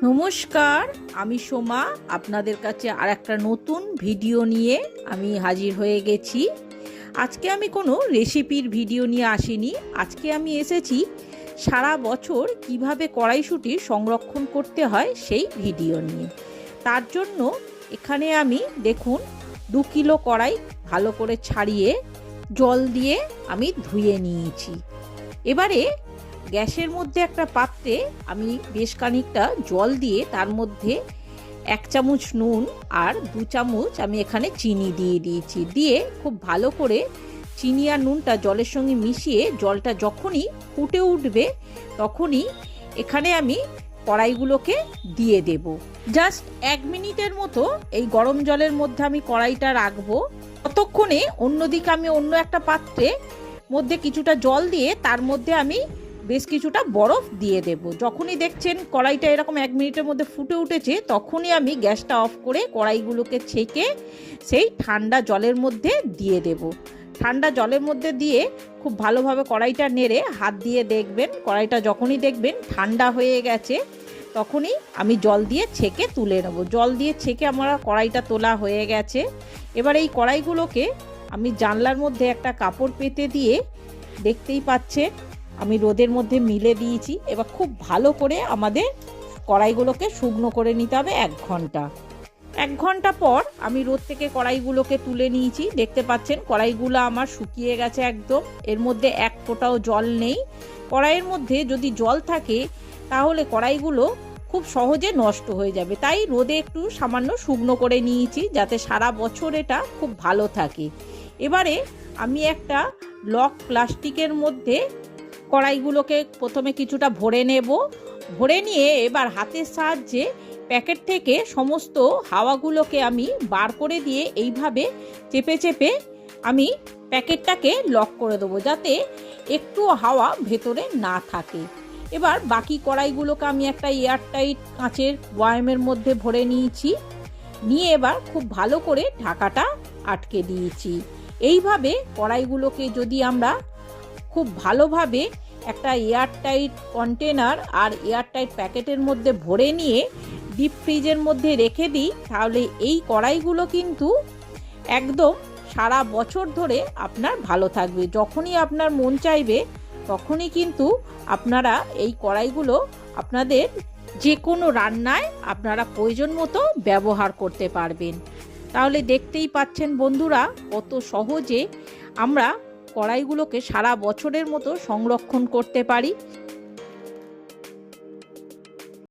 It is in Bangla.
নমস্কার, আমি সোমা। আপনাদের কাছে আর একটা নতুন ভিডিও নিয়ে আমি হাজির হয়ে গেছি। আজকে আমি কোনো রেসিপির ভিডিও নিয়ে আসিনি। আজকে আমি এসেছি সারা বছর কিভাবে কড়াইশুঁটি সংরক্ষণ করতে হয় সেই ভিডিও নিয়ে। তার জন্য এখানে আমি দেখুন 2 কিলো কড়াই ভালো করে ছাড়িয়ে জল দিয়ে আমি ধুয়ে নিয়েছি। এবারে গ্যাসের মধ্যে একটা পাত্রে আমি বেশ খানিকটা জল দিয়ে তার মধ্যে 1 চামচ নুন আর 2 চামচ আমি এখানে চিনি দিয়ে দিয়েছি। দিয়ে খুব ভালো করে চিনি আর নুনটা জলের সঙ্গে মিশিয়ে জলটা যখনই ফুটে উঠবে তখনই এখানে আমি কড়াইগুলোকে দিয়ে দেব। জাস্ট 1 মিনিটের মতো এই গরম জলের মধ্যে আমি কড়াইটা রাখবো। ততক্ষণে অন্যদিকে আমি অন্য একটা পাত্রে মধ্যে কিছুটা জল দিয়ে তার মধ্যে আমি বেশ কিছুটা বরফ দিয়ে দেব। যখনই দেখছেন কড়াইটা এরকম 1 মিনিটের মধ্যে ফুটে উঠেছে তখনই আমি গ্যাসটা অফ করে কড়াইগুলোকে ছেঁকে সেই ঠান্ডা জলের মধ্যে দিয়ে দেব। ঠান্ডা জলের মধ্যে দিয়ে খুব ভালোভাবে কড়াইটা নেড়ে হাত দিয়ে দেখবেন। কড়াইটা যখনই দেখবেন ঠান্ডা হয়ে গেছে তখনই আমি জল দিয়ে ছেঁকে তুলে নেব। জল দিয়ে ছেঁকে আমার কড়াইটা তোলা হয়ে গেছে। এবার এই কড়াইগুলোকে আমি জানলার মধ্যে একটা কাপড় পেতে দিয়ে দেখতেই পাচ্ছেন আমি রোদের মধ্যে মিলে দিয়েছি। এবার খুব ভালো করে আমাদের কড়াইগুলোকে শুকনো করে নিতে হবে 1 ঘন্টা। 1 ঘন্টা পর আমি রোদ থেকে কড়াইগুলোকে তুলে নিয়েছি। দেখতে পাচ্ছেন কড়াইগুলো আমার শুকিয়ে গেছে একদম। এর মধ্যে 1 ফোঁটাও জল নেই। কড়াইয়ের মধ্যে যদি জল থাকে তাহলে কড়াইগুলো খুব সহজে নষ্ট হয়ে যাবে। তাই রোদে একটু সামান্য শুকনো করে নিয়েছি যাতে সারা বছর এটা খুব ভালো থাকে। এবারে আমি একটা লক প্লাস্টিকের মধ্যে কড়াইগুলোকে প্রথমে কিছুটা ভরে নেব। ভরে নিয়ে এবার হাতের সাহায্যে প্যাকেট থেকে সমস্ত হাওয়াগুলোকে আমি বার করে দিয়ে এইভাবে চেপে চেপে আমি প্যাকেটটাকে লক করে দেবো যাতে একটু হাওয়া ভেতরে না থাকে। এবার বাকি কড়াইগুলোকে আমি একটা এয়ারটাইট কাঁচের বয়ামের মধ্যে ভরে নিয়েছি। নিয়ে এবার খুব ভালো করে ঢাকাটা আটকে দিয়েছি। এইভাবে কড়াইগুলোকে যদি আমরা খুব ভালোভাবে একটা এয়ারটাইট কন্টেনার আর এয়ারটাইট প্যাকেটের মধ্যে ভরে নিয়ে ডিপ ফ্রিজের মধ্যে রেখে দিই তাহলে এই কড়াইগুলো কিন্তু একদম সারা বছর ধরে আপনার ভালো থাকবে। যখনই আপনার মন চাইবে তখনই কিন্তু আপনারা এই কড়াইগুলো আপনাদের যে কোনো রান্নায় আপনারা প্রয়োজন মতো ব্যবহার করতে পারবেন। তাহলে দেখতেই পাচ্ছেন বন্ধুরা কত সহজে আমরা কড়াইগুলোকে সারা বছরের মতো সংরক্ষণ করতে পারি।